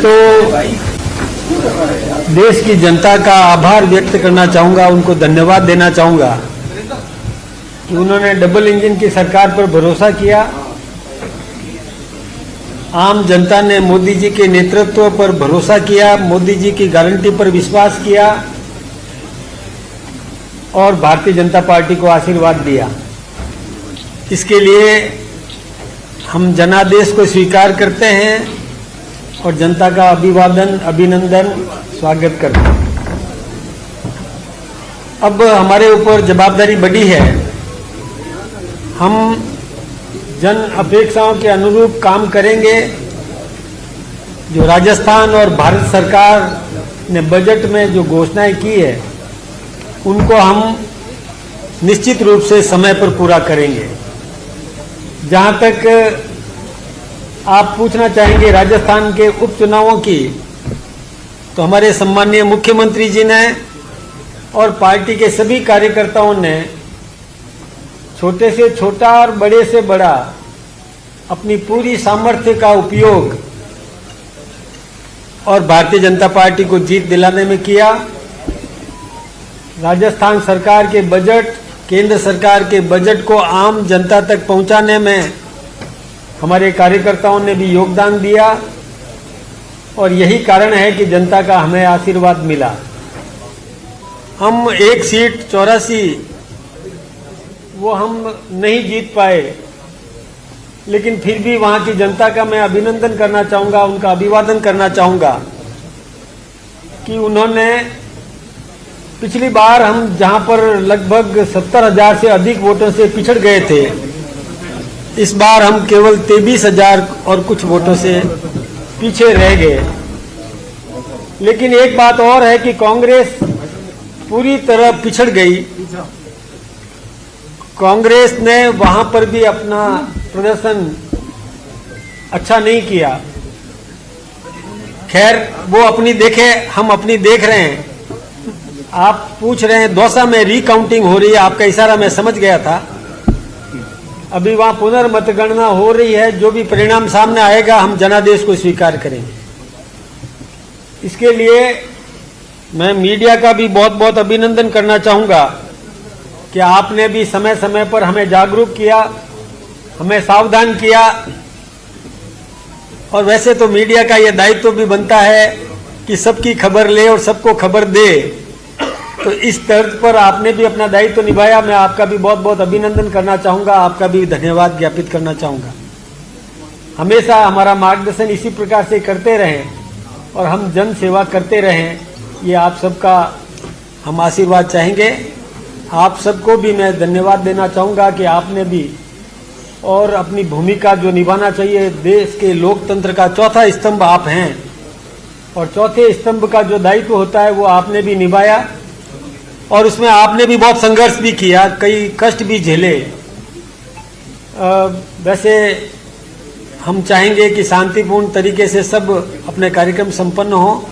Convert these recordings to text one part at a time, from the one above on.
तो देश की जनता का आभार व्यक्त करना चाहूँगा, उनको धन्यवाद देना चाहूँगा कि उन्होंने डबल इंजन की सरकार पर भरोसा किया। आम जनता ने मोदी जी के नेतृत्व पर भरोसा किया, मोदी जी की गारंटी पर विश्वास किया और भारतीय जनता पार्टी को आशीर्वाद दिया। इसके लिए हम जनादेश को स्वीकार करते हैं और जनता का अभिवादन, अभिनंदन, स्वागत करते हैं। अब हमारे ऊपर जवाबदारी बड़ी है। हम जन अपेक्षाओं के अनुरूप काम करेंगे। जो राजस्थान और भारत सरकार ने बजट में जो घोषणाएं की है, उनको हम निश्चित रूप से समय पर पूरा करेंगे। जहां तक आप पूछना चाहेंगे राजस्थान के उपचुनावों की, तो हमारे सम्मानीय मुख्यमंत्री जी ने और पार्टी के सभी कार्यकर्ताओं ने छोटे से छोटा और बड़े से बड़ा अपनी पूरी सामर्थ्य का उपयोग और भारतीय जनता पार्टी को जीत दिलाने में किया। राजस्थान सरकार के बजट, केंद्र सरकार के बजट को आम जनता तक पहुंचाने में हमारे कार्यकर्ताओं ने भी योगदान दिया और यही कारण है कि जनता का हमें आशीर्वाद मिला। हम एक सीट 84 वो हम नहीं जीत पाए, लेकिन फिर भी वहां की जनता का मैं अभिनंदन करना चाहूँगा, उनका अभिवादन करना चाहूँगा कि उन्होंने पिछली बार हम जहां पर लगभग 70,000 से अधिक वोटों से पिछड़ गए थे, इस बार हम केवल 23,000 और कुछ वोटों से पीछे रह गए। लेकिन एक बात और है कि कांग्रेस पूरी तरह पिछड़ गई। कांग्रेस ने वहां पर भी अपना प्रदर्शन अच्छा नहीं किया। खैर, वो अपनी देखे, हम अपनी देख रहे हैं। आप पूछ रहे हैं दौसा में रिकाउंटिंग हो रही है, आपका इशारा मैं समझ गया था। अभी वहां पुनर्मतगणना हो रही है। जो भी परिणाम सामने आएगा हम जनादेश को स्वीकार करेंगे। इसके लिए मैं मीडिया का भी बहुत बहुत अभिनंदन करना चाहूँगा कि आपने भी समय समय पर हमें जागरूक किया, हमें सावधान किया। और वैसे तो मीडिया का यह दायित्व भी बनता है कि सबकी खबर ले और सबको खबर दे, तो इस तर्ज पर आपने भी अपना दायित्व निभाया। मैं आपका भी बहुत बहुत अभिनंदन करना चाहूँगा, आपका भी धन्यवाद ज्ञापित करना चाहूँगा। हमेशा हमारा मार्गदर्शन इसी प्रकार से करते रहें और हम जन सेवा करते रहें, ये आप सबका हम आशीर्वाद चाहेंगे। आप सबको भी मैं धन्यवाद देना चाहूँगा कि आपने भी और अपनी भूमिका जो निभाना चाहिए, देश के लोकतंत्र का चौथा स्तंभ आप हैं और चौथे स्तंभ का जो दायित्व होता है वो आपने भी निभाया और उसमें आपने भी बहुत संघर्ष भी किया, कई कष्ट भी झेले। वैसे हम चाहेंगे कि शांतिपूर्ण तरीके से सब अपने कार्यक्रम संपन्न हो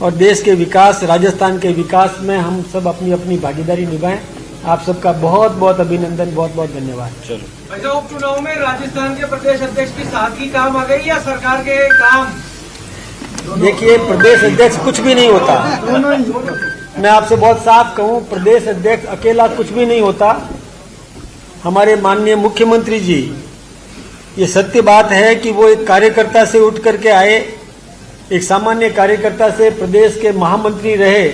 और देश के विकास, राजस्थान के विकास में हम सब अपनी अपनी भागीदारी निभाएं। आप सबका बहुत बहुत अभिनंदन, बहुत बहुत धन्यवाद। चलो, उपचुनाव में राजस्थान के प्रदेश अध्यक्ष की सादगी काम आ गई या सरकार के काम? देखिए, प्रदेश अध्यक्ष कुछ भी नहीं होता। मैं आपसे बहुत साफ कहूं, प्रदेश अध्यक्ष अकेला कुछ भी नहीं होता। हमारे माननीय मुख्यमंत्री जी, ये सत्य बात है कि वो एक कार्यकर्ता से उठ करके आए, एक सामान्य कार्यकर्ता से प्रदेश के महामंत्री रहे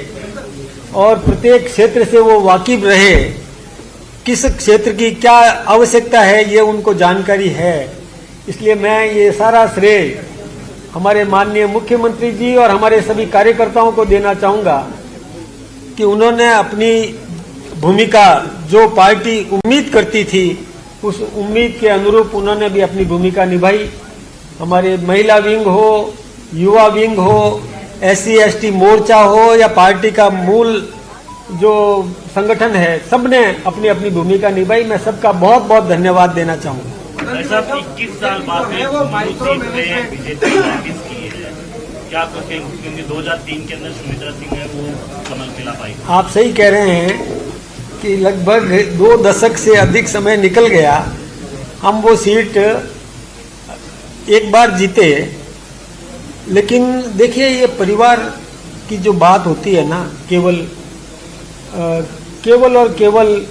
और प्रत्येक क्षेत्र से वो वाकिफ रहे। किस क्षेत्र की क्या आवश्यकता है ये उनको जानकारी है। इसलिए मैं ये सारा श्रेय हमारे माननीय मुख्यमंत्री जी और हमारे सभी कार्यकर्ताओं को देना चाहूँगा कि उन्होंने अपनी भूमिका, जो पार्टी उम्मीद करती थी, उस उम्मीद के अनुरूप उन्होंने भी अपनी भूमिका निभाई। हमारे महिला विंग हो, युवा विंग हो, SC/ST मोर्चा हो या पार्टी का मूल जो संगठन है, सबने अपनी अपनी भूमिका निभाई। मैं सबका बहुत बहुत धन्यवाद देना चाहूँगा। 21 साल बाद बीजेपी वापिस की है, क्या क्योंकि 2003 के अंदर सुमित्रा सिंह है वो कमल खिला पाई। आप सही कह रहे हैं कि लगभग 2 दशक से अधिक समय निकल गया। हम वो सीट एक बार जीते लेकिन देखिए, ये परिवार की जो बात होती है ना, केवल और केवल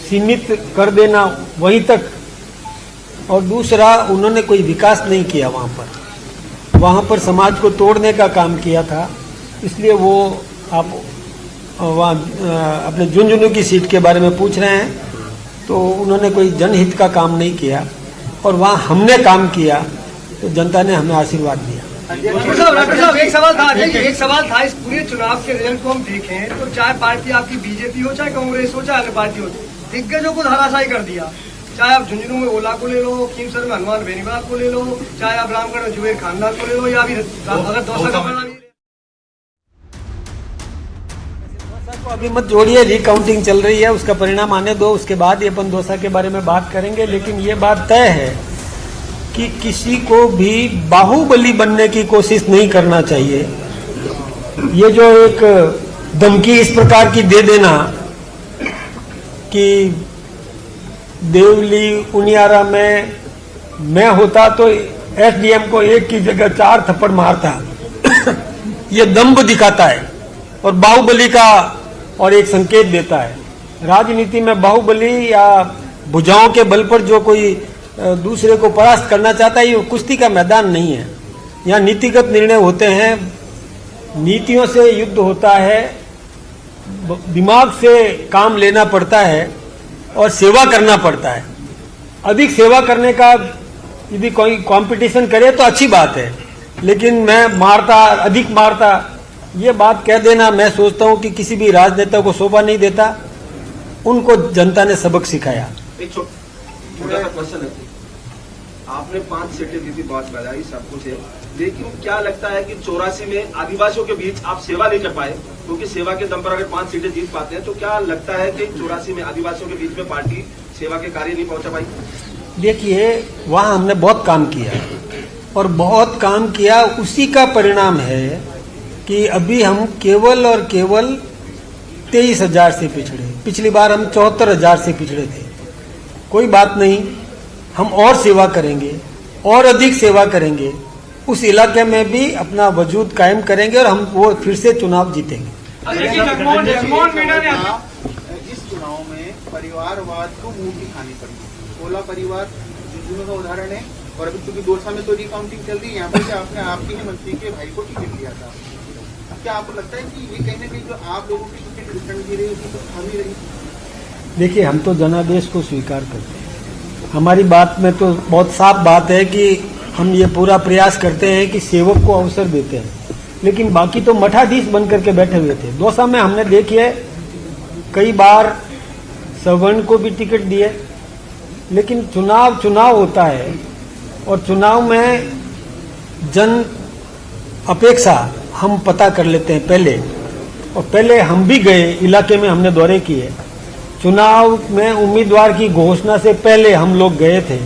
सीमित कर देना वहीं तक, और दूसरा उन्होंने कोई विकास नहीं किया वहाँ पर समाज को तोड़ने का काम किया था। इसलिए वो आप वहाँ अपने झुंझुनू की सीट के बारे में पूछ रहे हैं, तो उन्होंने कोई जनहित का काम नहीं किया, और वहाँ हमने काम किया तो जनता ने हमें आशीर्वाद दिया। डॉक्टर साहब एक सवाल था, इस पूरे चुनाव के रिजल्ट को हम देखें तो चाहे पार्टी आपकी बीजेपी हो, चाहे कांग्रेस हो, चाहे अन्य पार्टी हो, दिग्गजों को धराशायी कर दिया। चाहे आप झुंझुनू में ओला को ले लो, खीमसर में हनुमान बेनीवाल को ले लो, चाहे आप रामगढ़ में जुबेर खानदान को ले लो, या अभी अगर दौसा का परिणाम को अभी मत जोड़िए, रिकाउंटिंग चल रही है, उसका परिणाम आने दो, उसके बाद ही अपन दौसा के बारे में बात करेंगे। लेकिन ये बात तय है कि किसी को भी बाहुबली बनने की कोशिश नहीं करना चाहिए। ये जो एक धमकी इस प्रकार की दे देना कि देवली उनियारा में मैं होता तो एसडीएम को एक की जगह 4 थप्पड़ मारता, ये दम्भ दिखाता है और बाहुबली का और एक संकेत देता है। राजनीति में बाहुबली या भुजाओं के बल पर जो कोई दूसरे को परास्त करना चाहता है, ये कुश्ती का मैदान नहीं है। यहाँ नीतिगत निर्णय होते हैं, नीतियों से युद्ध होता है, दिमाग से काम लेना पड़ता है और सेवा करना पड़ता है। अधिक सेवा करने का यदि कोई कंपटीशन करे तो अच्छी बात है, लेकिन मैं मारता, अधिक मारता, ये बात कह देना, मैं सोचता हूं कि किसी भी राजनेता को शोभा नहीं देता। उनको जनता ने सबक सिखाया। एक छोटा सा क्वेश्चन है, आपने 5 सीटें जीती, बहुत बधाई, सब कुछ है, लेकिन क्या लगता है कि 84 में आदिवासियों के बीच आप सेवा नहीं कर पाए? क्योंकि सेवा के दम पर अगर 5 सीटें जीत पाते हैं तो क्या लगता है कि 84 में आदिवासियों के बीच में पार्टी सेवा के कार्य नहीं पहुंचा पाई? देखिए, वहाँ हमने बहुत काम किया और बहुत काम किया, उसी का परिणाम है कि अभी हम केवल और केवल 23,000 से पिछड़े। पिछली बार हम 74,000 से पिछड़े थे। कोई बात नहीं, हम और सेवा करेंगे और अधिक सेवा करेंगे, उस इलाके में भी अपना वजूद कायम करेंगे और हम वो फिर से चुनाव जीतेंगे। इस चुनाव में परिवारवाद को मुंह की खानी पड़ी। ओला परिवार झुंझुनू का उदाहरण है, और अभी क्योंकि दौसा में तो रिकाउंटिंग चल रही है, यहाँ पर आपने आपके ही मंत्री के भाई को टिकट दिया था। क्या आपको लगता है कि ये कहीं ना कहीं जो आप लोगों की टिकट रिटर्न की रही थी तो खामी रही? देखिए, हम तो जनादेश को स्वीकार करते हैं। हमारी बात में तो बहुत साफ बात है कि हम ये पूरा प्रयास करते हैं कि सेवक को अवसर देते हैं, लेकिन बाकी तो मठाधीश बन करके बैठे हुए थे। दौसा में हमने देखिए कई बार सवर्ण को भी टिकट दिए, लेकिन चुनाव होता है और चुनाव में जन अपेक्षा हम पता कर लेते हैं पहले, और पहले हम भी गए इलाके में, हमने दौरे किए। चुनाव में उम्मीदवार की घोषणा से पहले हम लोग गए थे,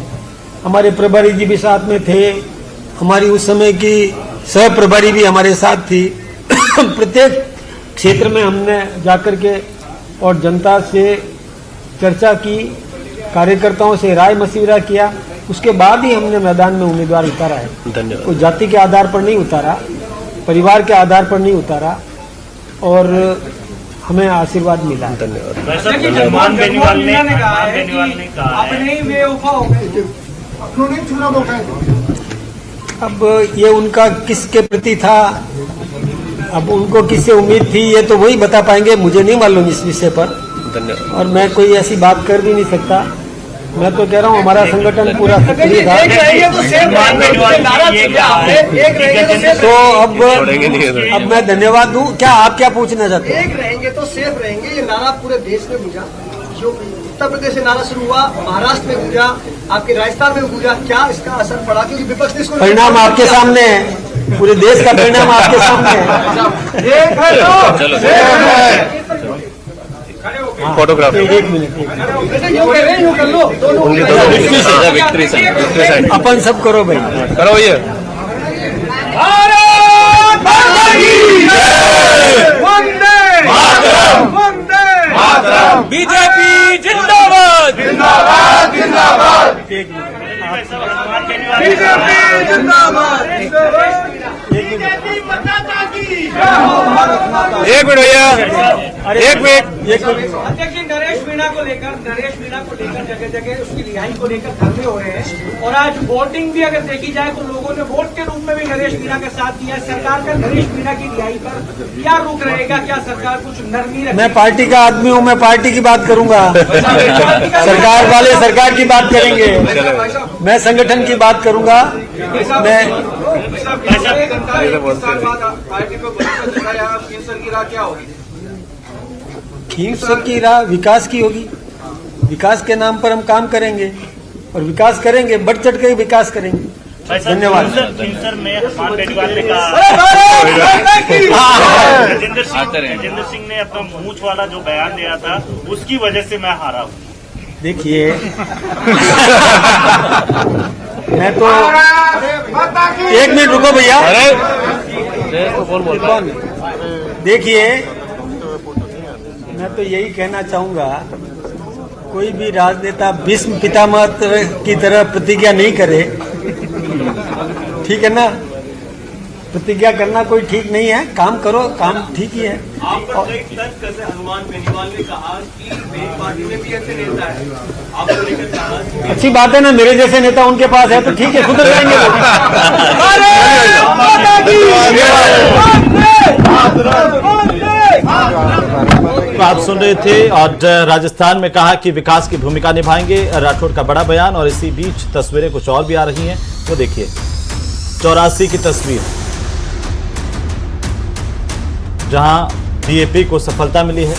हमारे प्रभारी जी भी साथ में थे, हमारी उस समय की सह प्रभारी भी हमारे साथ थी। प्रत्येक क्षेत्र में हमने जाकर के और जनता से चर्चा की, कार्यकर्ताओं से राय मशविरा किया, उसके बाद ही हमने मैदान में उम्मीदवार उतारा है। धन्यवाद। कोई जाति के आधार पर नहीं उतारा, परिवार के आधार पर नहीं उतारा, और हमें आशीर्वाद मिला। धन्यवाद। हनुमान बेनीवाल ने कहा है अपने ही बेवफा हो गए। अब ये उनका किसके प्रति था, अब उनको किससे उम्मीद थी, ये तो वही बता पाएंगे, मुझे नहीं मालूम इस विषय पर। धन्यवाद। और मैं कोई ऐसी बात कर भी नहीं सकता। मैं तो कह रहा हूँ हमारा संगठन पूरा सक्रिय था। तो अब मैं धन्यवाद दूं। क्या आप क्या पूछना चाहते हैं? एक रहेंगे तो सेफ रहेंगे, ये नारा पूरे देश में गूंजा। जो उत्तर प्रदेश से नारा शुरू हुआ, महाराष्ट्र में गूंजा, आपके राजस्थान में गूंजा, क्या इसका असर पड़ा? क्योंकि विपक्ष ने इसको परिणाम आपके सामने है, पूरे देश का परिणाम आपके सामने है। फोटोग्राफ एक मिनट, यूं कर लो, दोनों विक्ट्री साइड अपन सब करो भाई, करो ये। बीजेपी जिंदाबाद जिंदाबाद जिंदाबाद। बीजेपी जिंदाबाद। एक मिनट भैया, एक मिनट। अध्यक्ष जी, नरेश मीणा को लेकर जगह जगह उसकी रिहाई को लेकर धरने हो रहे हैं और आज वोटिंग भी अगर देखी जाए तो लोगों ने वोट के रूप में भी नरेश मीणा का साथ दिया। सरकार का नरेश मीणा की रिहाई पर क्या रुख रहेगा? क्या सरकार कुछ नरमी रखेगी? मैं पार्टी का आदमी हूँ, मैं पार्टी की बात करूंगा। सरकार वाले सरकार की बात करेंगे, मैं संगठन की बात करूंगा। मैं पार्टी को केंद्र की राह क्या होगी? केंद्र की राह विकास की होगी। विकास के नाम पर हम काम करेंगे और विकास करेंगे, बढ़ चढ़ के विकास करेंगे। धन्यवाद। सर में हमारे बेटीवाल ने कहा राजेंद्र सिंह ने अपना मूंछ वाला जो बयान दिया था उसकी वजह से मैं हारा हूँ। देखिए, मैं तो एक मिनट रुको भैया। देखिए, मैं तो यही कहना चाहूंगा, कोई भी राजनेता भीष्म पितामह की तरह प्रतिज्ञा नहीं करे, ठीक है ना? प्रतिज्ञा करना कोई ठीक नहीं है। काम करो, काम ठीक ही है। हनुमान बेनीवाल ने कहा कि मेरी पार्टी में भी ऐसे नेता है, आपको लेकर कहा। अच्छी बात है ना, मेरे जैसे नेता उनके पास है तो ठीक है, सुधर जाएंगे आप सुन रहे थे और राजस्थान में कहा कि विकास की भूमिका निभाएंगे, राठौड़ का बड़ा बयान। और इसी बीच तस्वीरें कुछ और भी आ रही हैं, वो देखिए 84 की तस्वीर, जहां बीजेपी को सफलता मिली है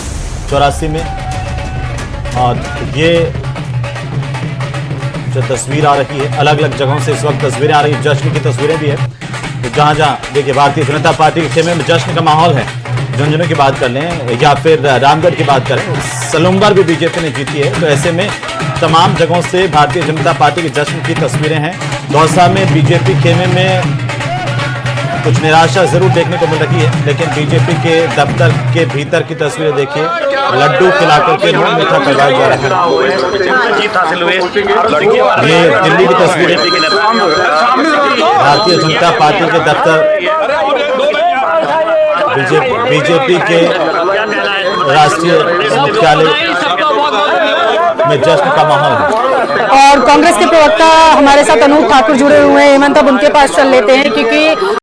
84 में। और ये जो तस्वीर आ रही है, अलग अलग जगहों से इस वक्त तस्वीरें आ रही है, जश्न की तस्वीरें भी है। तो जहां जहां देखिए भारतीय जनता पार्टी के खेमे में जश्न का माहौल है। झुंझुनू की बात कर लें या फिर रामगढ़ की बात करें, सलूमबार भी बीजेपी ने जीती है। तो ऐसे में तमाम जगहों से भारतीय जनता पार्टी के जश्न की तस्वीरें हैं। दौसा में बीजेपी खेमे में कुछ निराशा जरूर देखने को मिल रही है, लेकिन बीजेपी के दफ्तर के भीतर की तस्वीरें देखिए, लड्डू खिलाकर के लोग मीठा करवाया जा रहा है। ये दिल्ली की तस्वीर है, भारतीय जनता पार्टी के दफ्तर, बीजेपी के राष्ट्रीय मुख्यालय में जश्न का माहौल है। और कांग्रेस के प्रवक्ता हमारे साथ अनूप ठाकुर जुड़े हुए हैं। हेमंत, अब उनके पास चल लेते हैं क्योंकि